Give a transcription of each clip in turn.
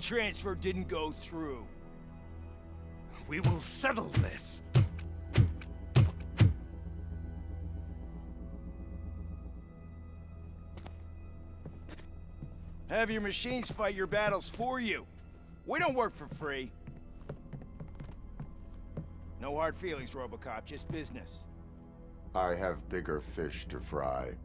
transfer didn't go through. We will settle this. Have your machines fight your battles for you. We don't work for free. No hard feelings, Robocop, just business. I have bigger fish to fry.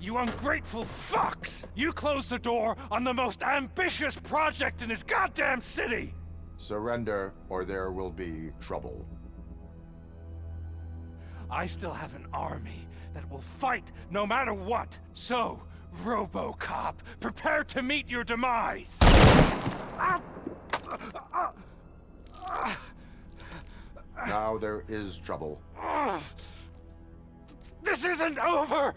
You ungrateful fucks! You closed the door on the most ambitious project in this goddamn city! Surrender, or there will be trouble. I still have an army that will fight no matter what. So, Robocop, prepare to meet your demise! Now there is trouble. This isn't over!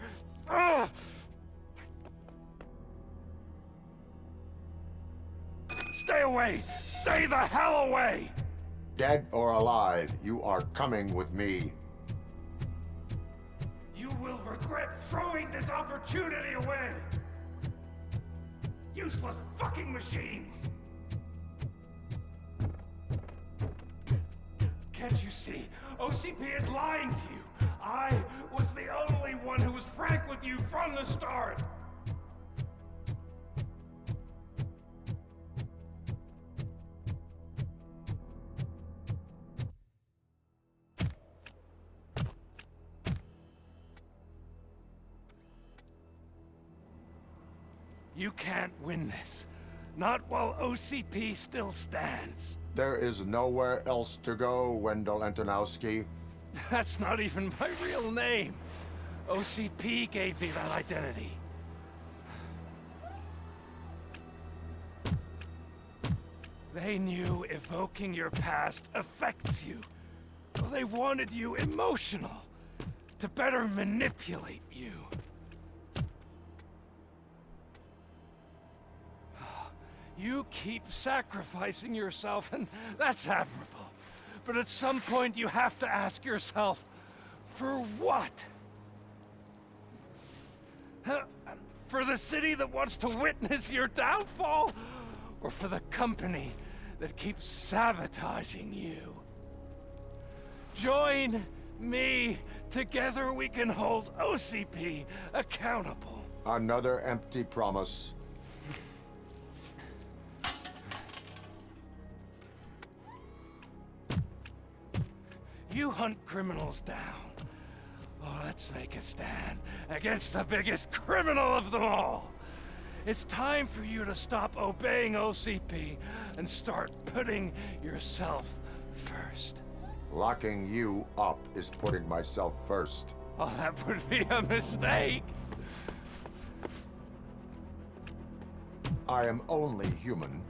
Stay away! Stay the hell away! Dead or alive, you are coming with me. You will regret throwing this opportunity away! Useless fucking machines! Can't you see? OCP is lying to you! I was the only one who was frank with you from the start! You can't win this. Not while OCP still stands. There is nowhere else to go, Wendell Antonowski. That's not even my real name. OCP gave me that identity. They knew evoking your past affects you. They wanted you emotional, to better manipulate you. You keep sacrificing yourself, and that's admirable. But at some point you have to ask yourself, for what? For the city that wants to witness your downfall? Or for the company that keeps sabotaging you? Join me. Together we can hold OCP accountable. Another empty promise. You hunt criminals down. Oh, let's make a stand against the biggest criminal of them all. It's time for you to stop obeying OCP and start putting yourself first. Locking you up is putting myself first. Oh, that would be a mistake. I am only human.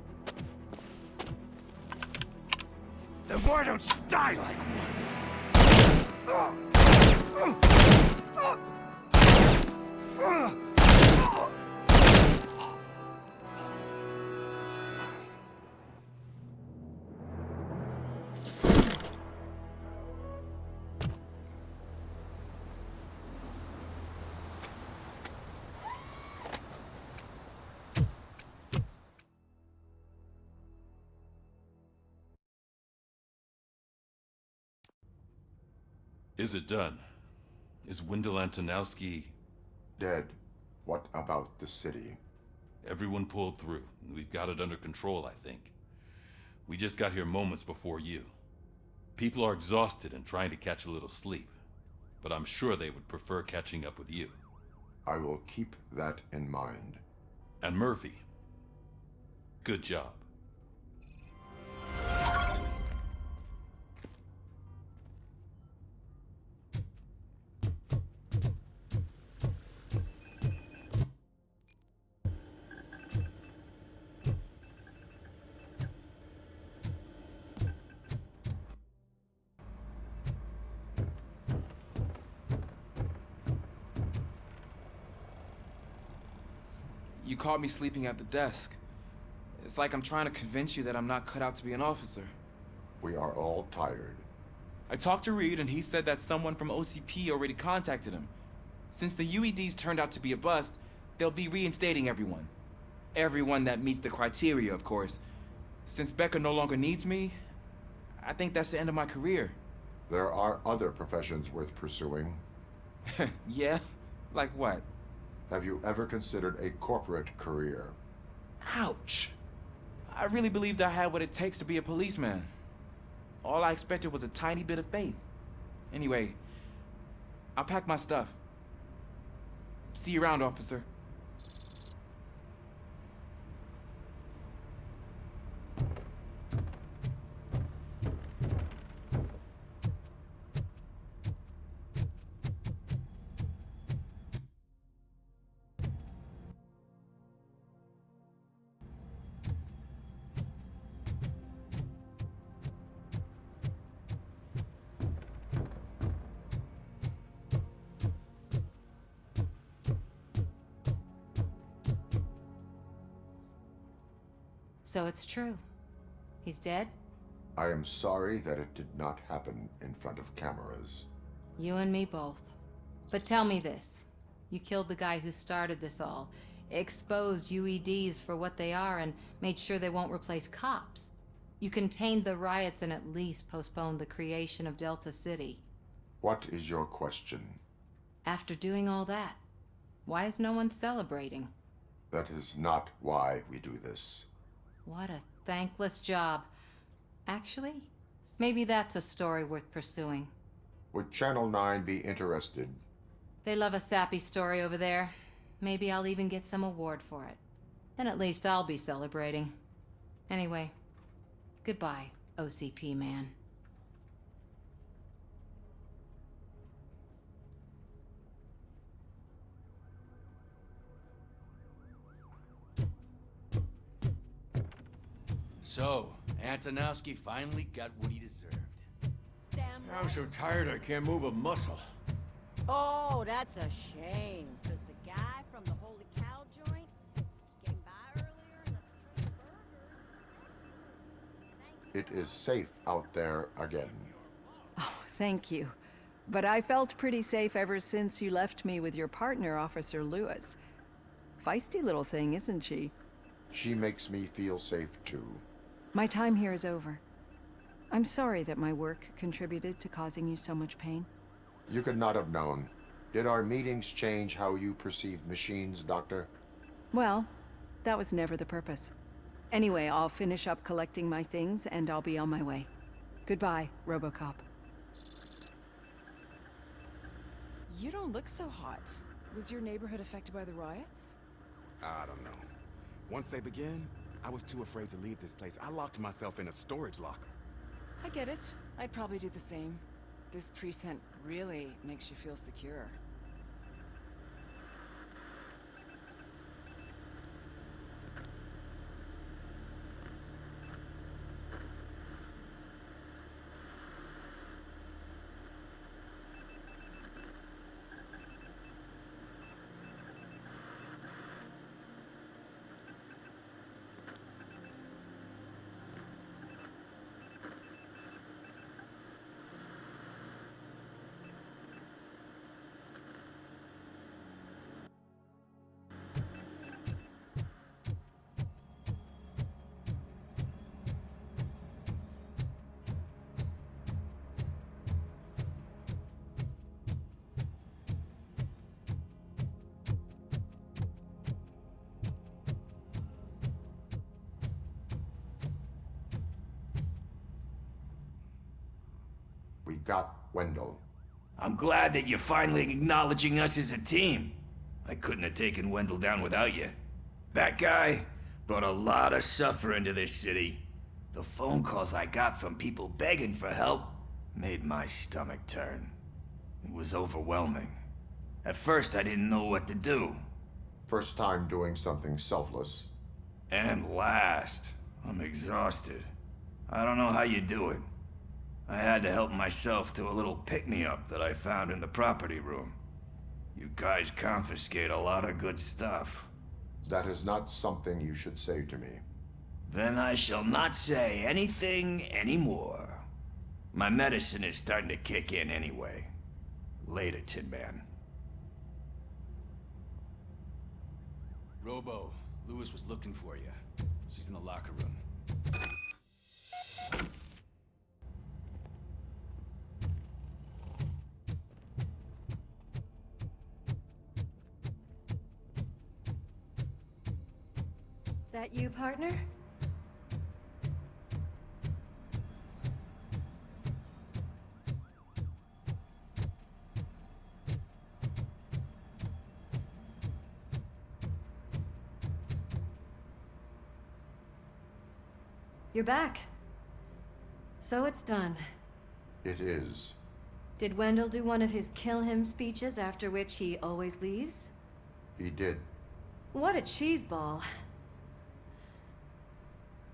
Then why don't you die like one? Is it done? Is Wendell Antonowski... Dead. What about the city? Everyone pulled through. We've got it under control, I think. We just got here moments before you. People are exhausted and trying to catch a little sleep. But I'm sure they would prefer catching up with you. I will keep that in mind. And Murphy, good job. You caught me sleeping at the desk. It's like I'm trying to convince you that I'm not cut out to be an officer. We are all tired. I talked to Reed and he said that someone from OCP already contacted him. Since the UEDs turned out to be a bust, they'll be reinstating everyone. Everyone that meets the criteria, of course. Since Becca no longer needs me, I think that's the end of my career. There are other professions worth pursuing. Yeah? Like what? Have you ever considered a corporate career? Ouch! I really believed I had what it takes to be a policeman. All I expected was a tiny bit of faith. Anyway, I'll pack my stuff. See you around, officer. So it's true. He's dead? I am sorry that it did not happen in front of cameras. You and me both. But tell me this. You killed the guy who started this all, exposed UEDs for what they are, and made sure they won't replace cops. You contained the riots and at least postponed the creation of Delta City. What is your question? After doing all that, why is no one celebrating? That is not why we do this. What a thankless job. Actually, maybe that's a story worth pursuing. Would Channel 9 be interested? They love a sappy story over there. Maybe I'll even get some award for it. And at least I'll be celebrating. Anyway, goodbye, OCP man. So, Antonowski finally got what he deserved. Damn I'm so tired I can't move a muscle. Oh, that's a shame. Because the guy from the Holy Cow joint came by earlier and the tray burgers. Thank you. It is safe out there again. Oh, thank you. But I felt pretty safe ever since you left me with your partner, Officer Lewis. Feisty little thing, isn't she? She makes me feel safe too. My time here is over. I'm sorry that my work contributed to causing you so much pain. You could not have known. Did our meetings change how you perceive machines, Doctor? Well, that was never the purpose. Anyway, I'll finish up collecting my things and I'll be on my way. Goodbye, Robocop. You don't look so hot. Was your neighborhood affected by the riots? I don't know. Once they begin, I was too afraid to leave this place. I locked myself in a storage locker. I get it. I'd probably do the same. This precinct really makes you feel secure. We got Wendell. I'm glad that you're finally acknowledging us as a team. I couldn't have taken Wendell down without you. That guy brought a lot of suffering to this city. The phone calls I got from people begging for help made my stomach turn. It was overwhelming. At first, I didn't know what to do. First time doing something selfless. And last, I'm exhausted. I don't know how you do it. I had to help myself to a little pick-me-up that I found in the property room. You guys confiscate a lot of good stuff. That is not something you should say to me. Then I shall not say anything anymore. My medicine is starting to kick in anyway. Later, Tin Man. Robo, Lewis was looking for you. She's in the locker room. That you, partner? You're back. So it's done. It is. Did Wendell do one of his kill him speeches after which he always leaves? He did. What a cheeseball.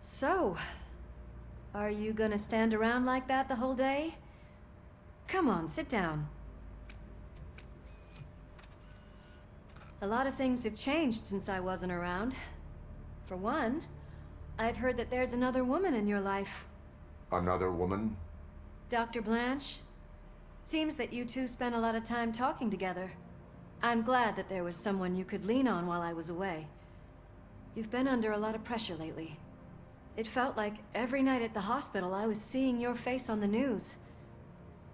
So, are you gonna stand around like that the whole day? Come on, sit down. A lot of things have changed since I wasn't around. For one, I've heard that there's another woman in your life. Another woman? Dr. Blanche? Seems that you two spent a lot of time talking together. I'm glad that there was someone you could lean on while I was away. You've been under a lot of pressure lately. It felt like every night at the hospital I was seeing your face on the news.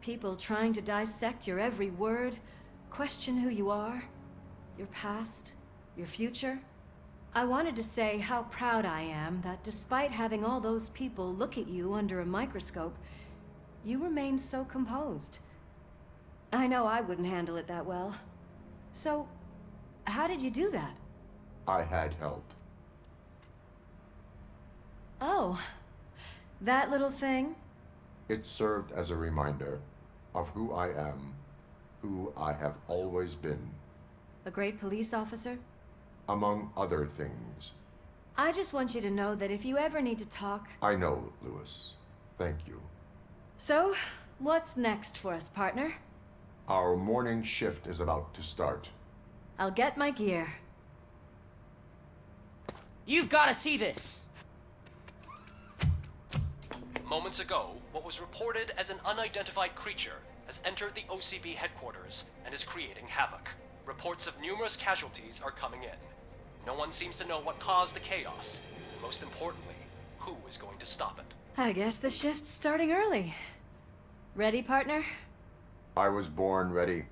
People trying to dissect your every word, question who you are, your past, your future. I wanted to say how proud I am that despite having all those people look at you under a microscope, you remain so composed. I know I wouldn't handle it that well. So, how did you do that? I had help. Oh, that little thing? It served as a reminder of who I am, who I have always been. A great police officer? Among other things. I just want you to know that if you ever need to talk... I know, Lewis. Thank you. So, what's next for us, partner? Our morning shift is about to start. I'll get my gear. You've got to see this! Moments ago, what was reported as an unidentified creature has entered the OCB headquarters and is creating havoc. Reports of numerous casualties are coming in. No one seems to know what caused the chaos. And most importantly, who is going to stop it? I guess the shift's starting early. Ready, partner? I was born ready.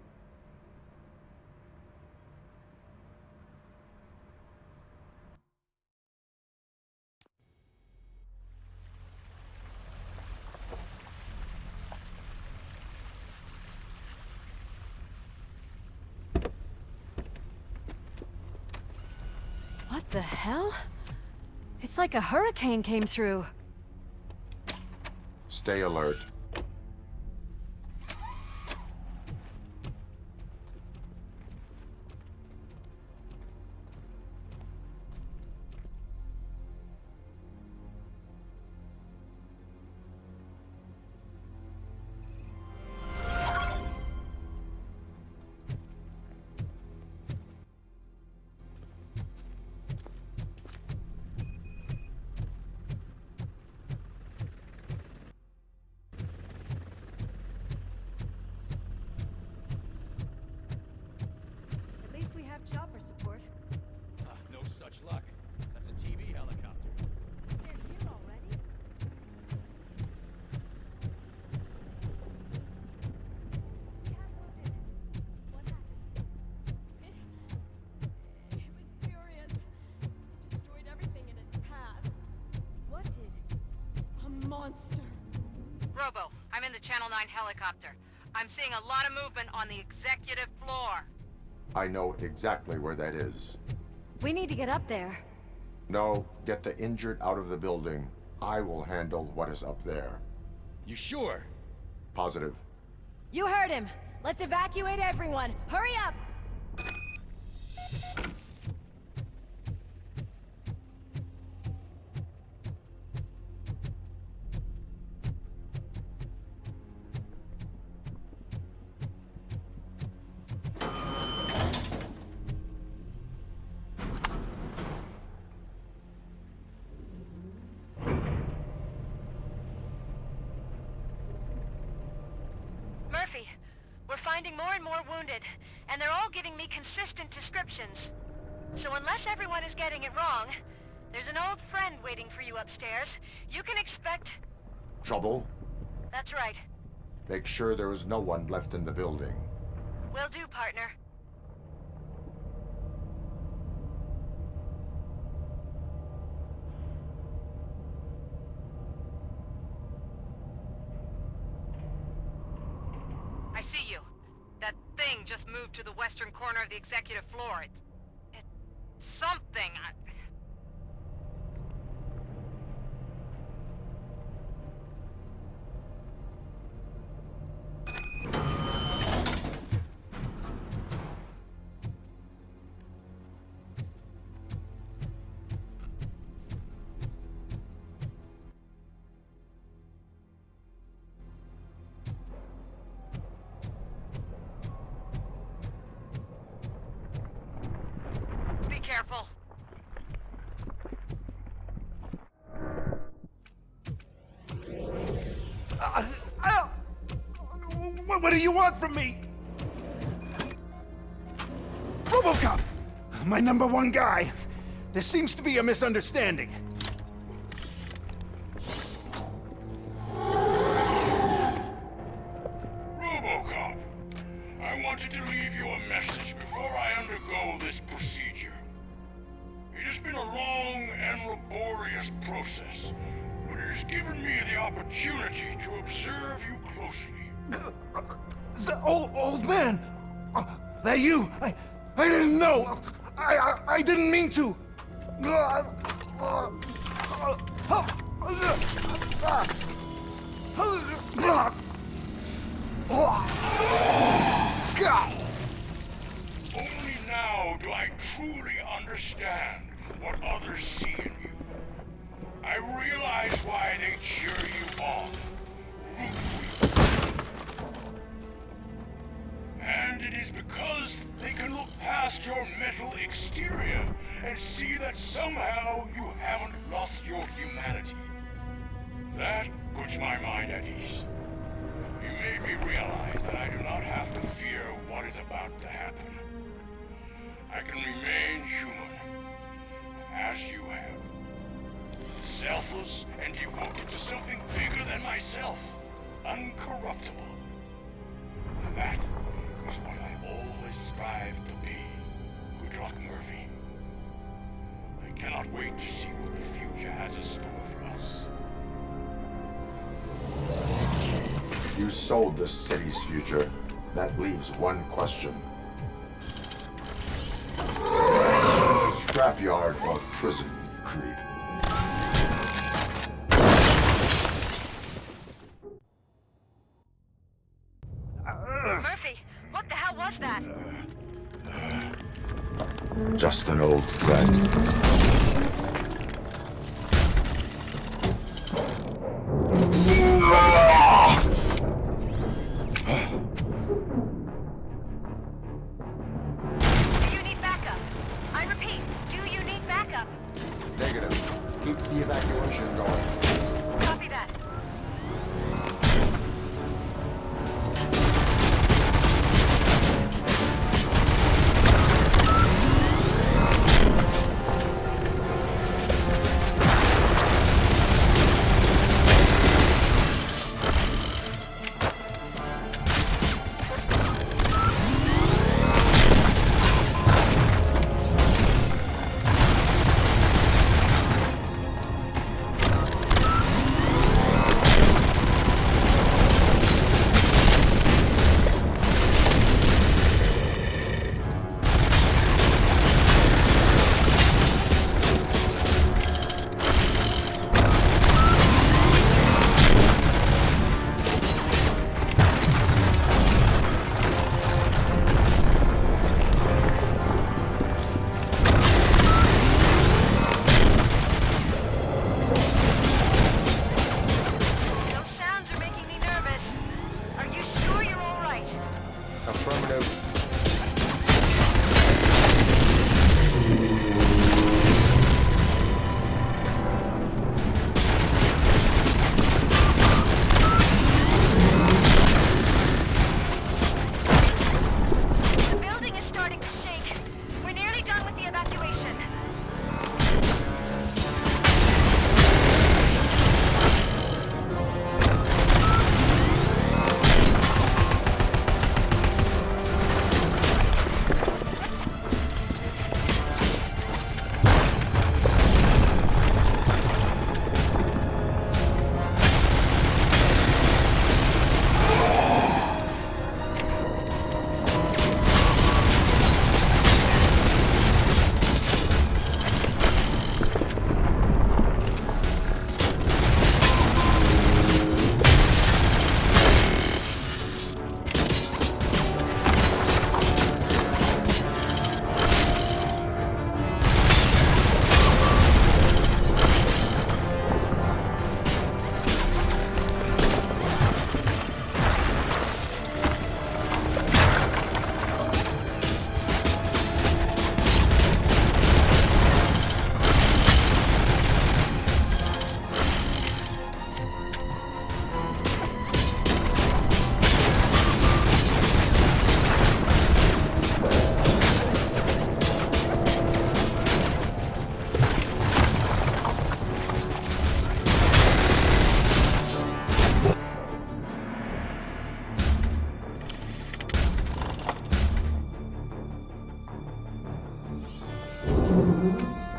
What the hell? It's like a hurricane came through. Stay alert. Chopper support. No such luck. That's a TV helicopter. They're here already? What happened? It was furious. It destroyed everything in its path. What did? A monster. Robo, I'm in the Channel 9 helicopter. I'm seeing a lot of movement on the executive floor. I know exactly where that is. We need to get up there. No, get the injured out of the building. I will handle what is up there. You sure? Positive. You heard him. Let's evacuate everyone. Hurry up! We're finding more and more wounded, and they're all giving me consistent descriptions. So unless everyone is getting it wrong, there's an old friend waiting for you upstairs. You can expect... Trouble? That's right. Make sure there is no one left in the building. Will do, partner. I see you. That thing just moved to the western corner of the executive floor. It's something. Be careful. What do you want from me? Robocop! My #1 guy. There seems to be a misunderstanding. Robocop, I wanted to leave you a message before I undergo this procedure. It has been a long and laborious process, but it has given me the opportunity to observe you closely. The old man! That you! I didn't know! I didn't mean to! Only now do I truly understand what others see in you. I realize why they cheer you on. And it is because they can look past your metal exterior and see that somehow you haven't lost your humanity. That puts my mind at ease. You made me realize that I do not have to fear what is about to happen. I can remain human, as you have. Selfless and devoted to something bigger than myself. Uncorruptible. That is what I always strive to be, good luck, Murphy. I cannot wait to see what the future has in store for us. You sold the city's future. That leaves one question. Scrapyard or prison, creep? Murphy, what the hell was that? Just an old friend. Do you need backup? I repeat, do you need backup? Negative. Keep the evacuation going. Copy that.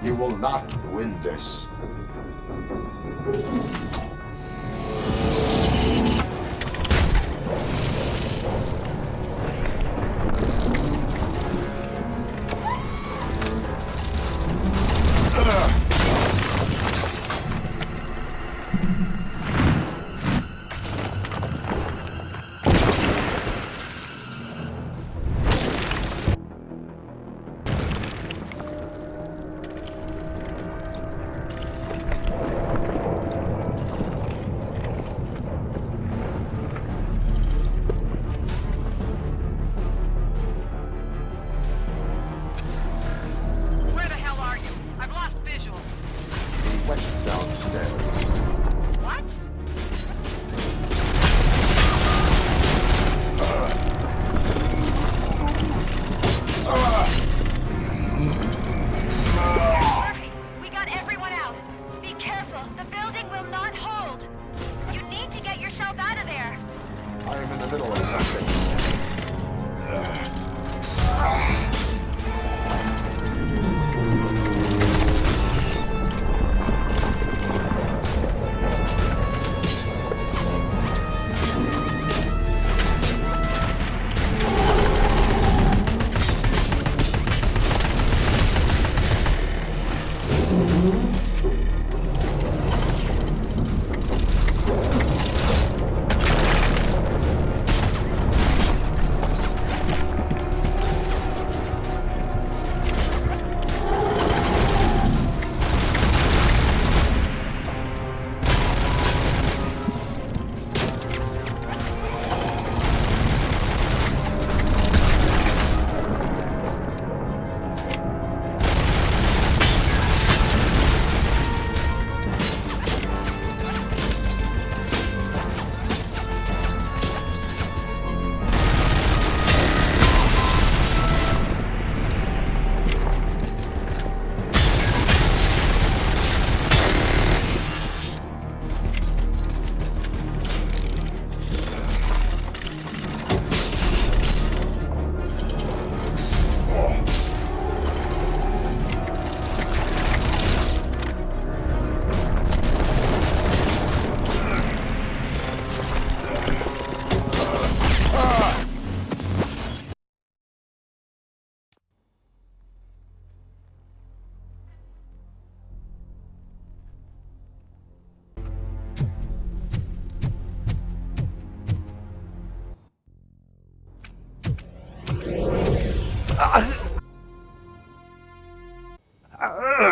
You will not win this. Where the hell are you? I've lost visual. He went downstairs. What? Murphy, we got everyone out. Be careful. The building will not hold. You need to get yourself out of there. I am in the middle of something.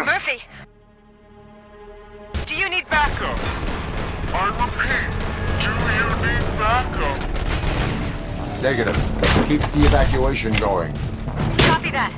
Murphy! Do you need backup? I repeat, do you need backup? Negative. Keep the evacuation going. Copy that.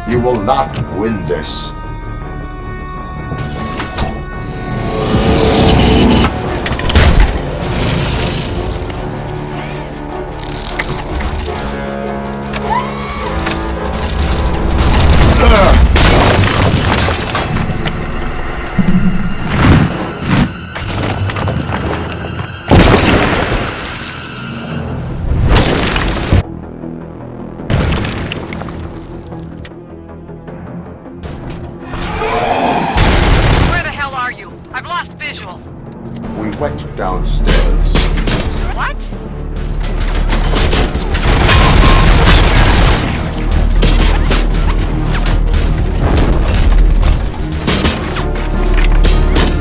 You will not win this. Where the hell are you? I've lost visual. We went downstairs. What?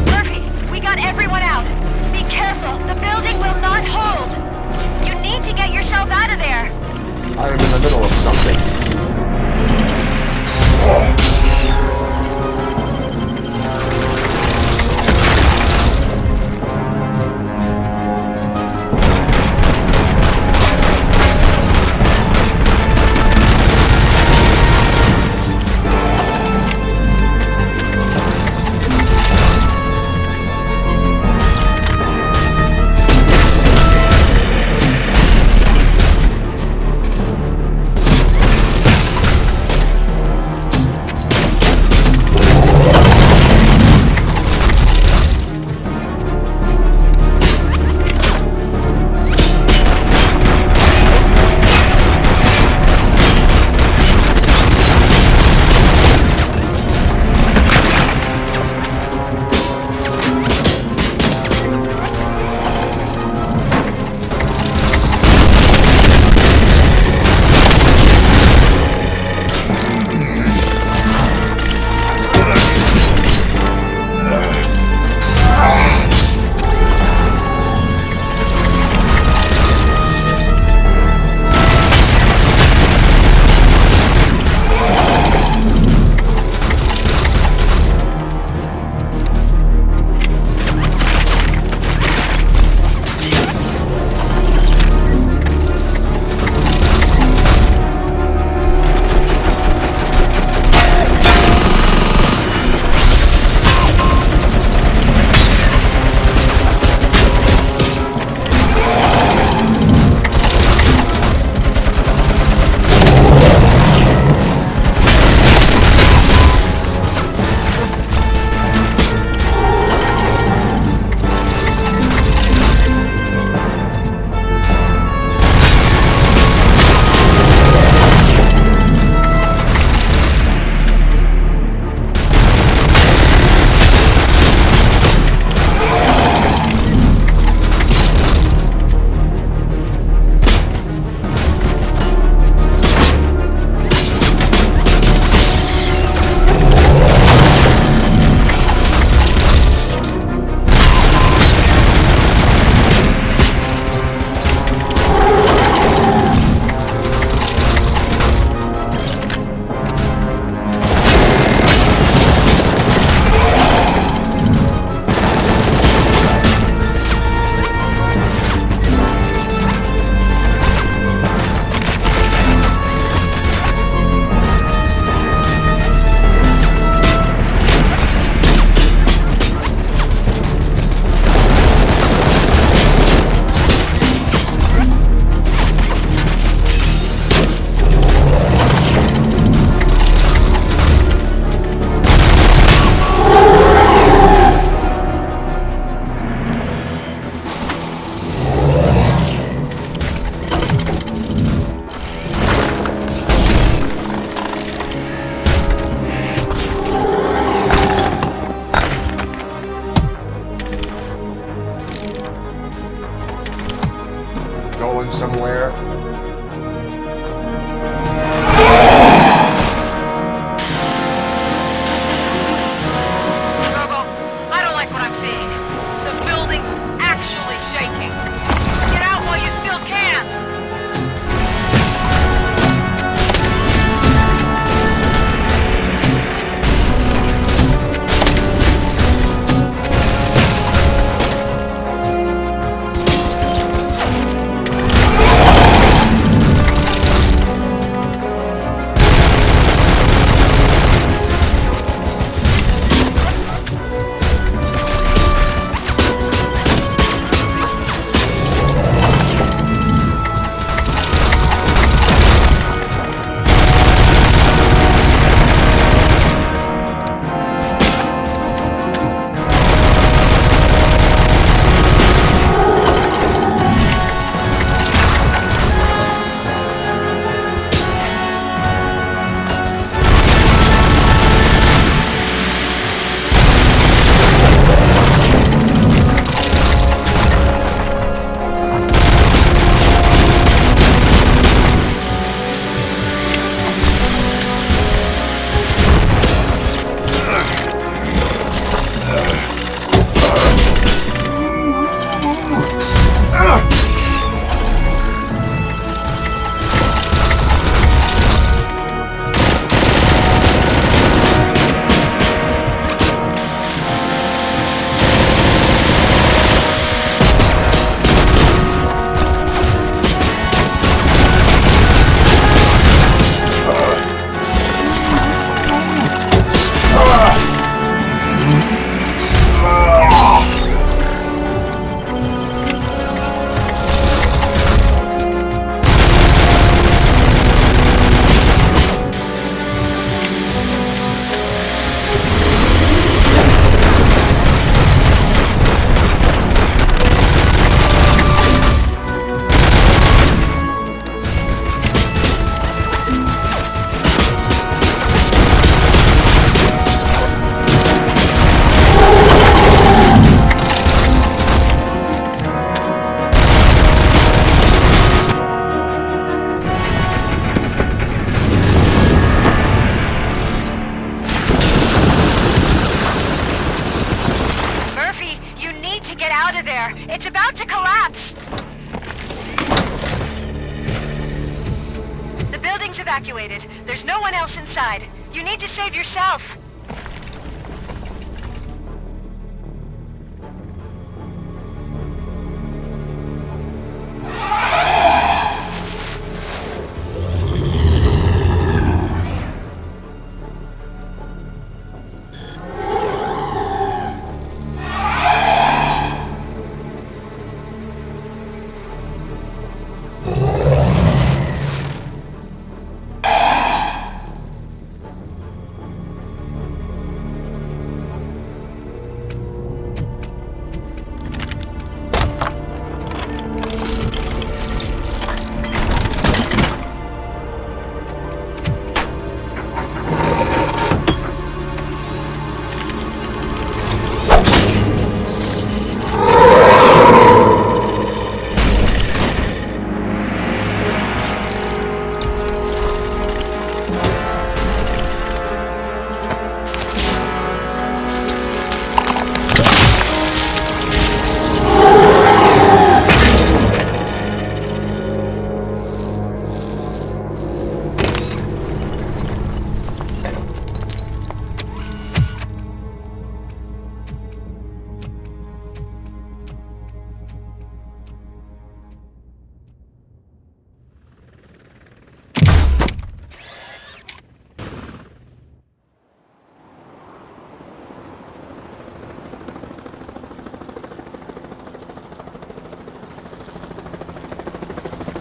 Murphy, we got everyone out. Be careful. The building will not hold. You need to get yourself out of there. I am in the middle of something. evacuated. There's no one else inside. You need to save yourself.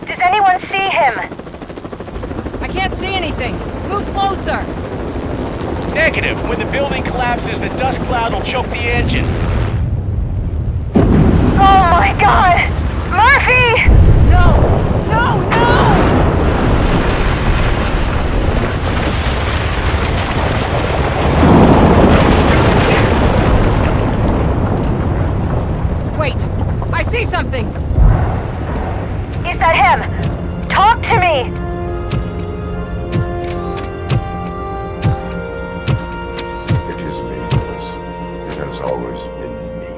Does anyone see him? I can't see anything. Move closer. Negative. When the building collapses, the dust cloud will choke the engine. Oh my god! Murphy! No! No! No! Wait! I see something! Is that him? Talk to me! It is me, Lewis. It has always been me.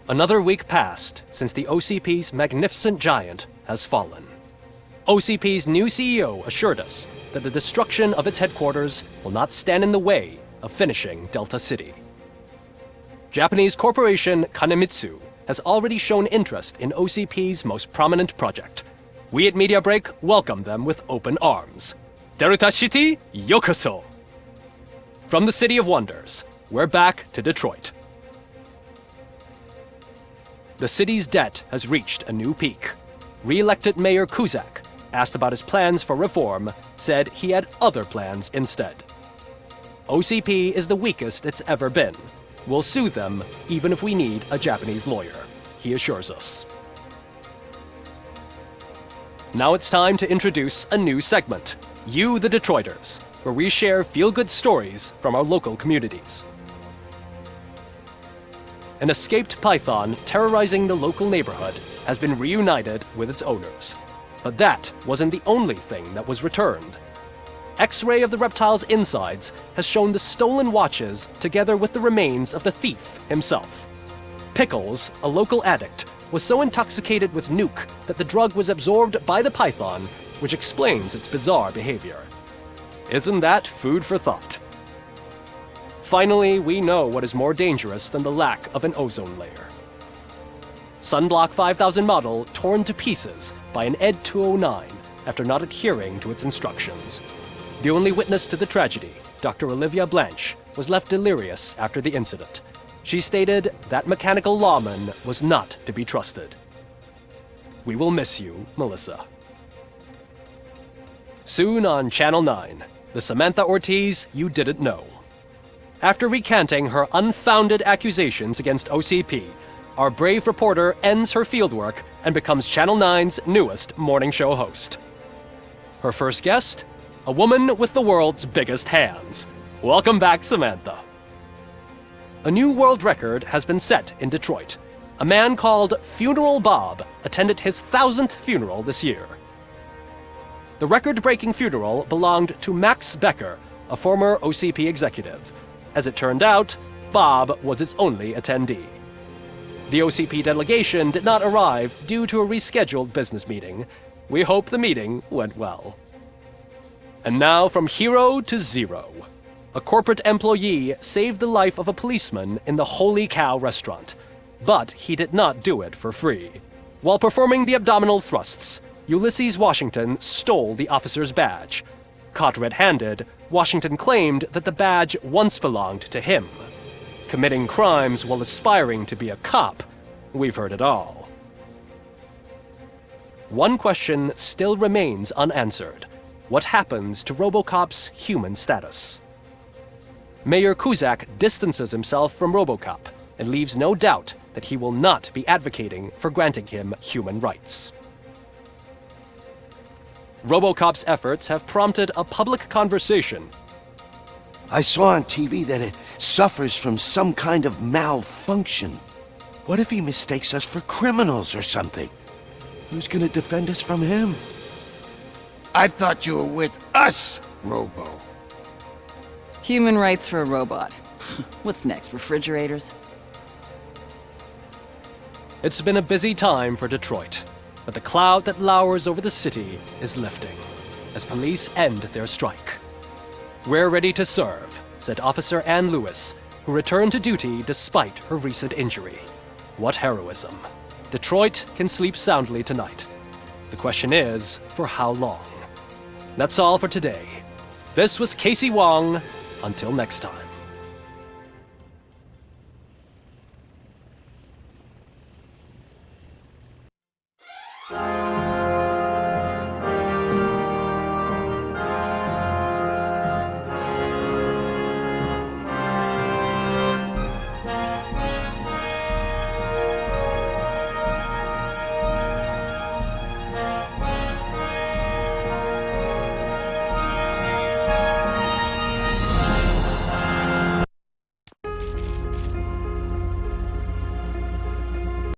Another week passed since the OCP's magnificent giant has fallen. OCP's new CEO assured us that the destruction of its headquarters will not stand in the way of finishing Delta City. Japanese corporation Kanemitsu has already shown interest in OCP's most prominent project. We at Media Break welcome them with open arms. Delta City, yokoso! From the City of Wonders, we're back to Detroit. The city's debt has reached a new peak. Re-elected Mayor Kuzak, asked about his plans for reform, said he had other plans instead. OCP is the weakest it's ever been. We'll sue them even if we need a Japanese lawyer, he assures us. Now it's time to introduce a new segment, You the Detroiters, where we share feel-good stories from our local communities. An escaped python terrorizing the local neighborhood has been reunited with its owners. But that wasn't the only thing that was returned. X-ray of the reptile's insides has shown the stolen watches together with the remains of the thief himself. Pickles, a local addict, was so intoxicated with nuke that the drug was absorbed by the python, which explains its bizarre behavior. Isn't that food for thought? Finally, we know what is more dangerous than the lack of an ozone layer. Sunblock 5000 model torn to pieces by an ED 209 after not adhering to its instructions. The only witness to the tragedy, Dr. Olivia Blanche, was left delirious after the incident. She stated that mechanical lawman was not to be trusted. We will miss you, Melissa. Soon on Channel 9, the Samantha Ortiz you didn't know. After recanting her unfounded accusations against OCP, our brave reporter ends her fieldwork and becomes Channel 9's newest morning show host. Her first guest? A woman with the world's biggest hands. Welcome back, Samantha. A new world record has been set in Detroit. A man called Funeral Bob attended his 1000th funeral this year. The record-breaking funeral belonged to Max Becker, a former OCP executive. As it turned out, Bob was its only attendee. The OCP delegation did not arrive due to a rescheduled business meeting. We hope the meeting went well. And now from hero to zero. A corporate employee saved the life of a policeman in the Holy Cow restaurant, but he did not do it for free. While performing the abdominal thrusts, Ulysses Washington stole the officer's badge. Caught red-handed, Washington claimed that the badge once belonged to him. Committing crimes while aspiring to be a cop, we've heard it all. One question still remains unanswered. What happens to Robocop's human status? Mayor Cusack distances himself from Robocop and leaves no doubt that he will not be advocating for granting him human rights. Robocop's efforts have prompted a public conversation. I saw on TV that it suffers from some kind of malfunction. What if he mistakes us for criminals or something? Who's gonna defend us from him? I thought you were with us, Robo. Human rights for a robot. What's next, refrigerators? It's been a busy time for Detroit, but the cloud that lowers over the city is lifting as police end their strike. "We're ready to serve," said Officer Ann Lewis, who returned to duty despite her recent injury. What heroism. Detroit can sleep soundly tonight. The question is, for how long? That's all for today. This was Casey Wong. Until next time.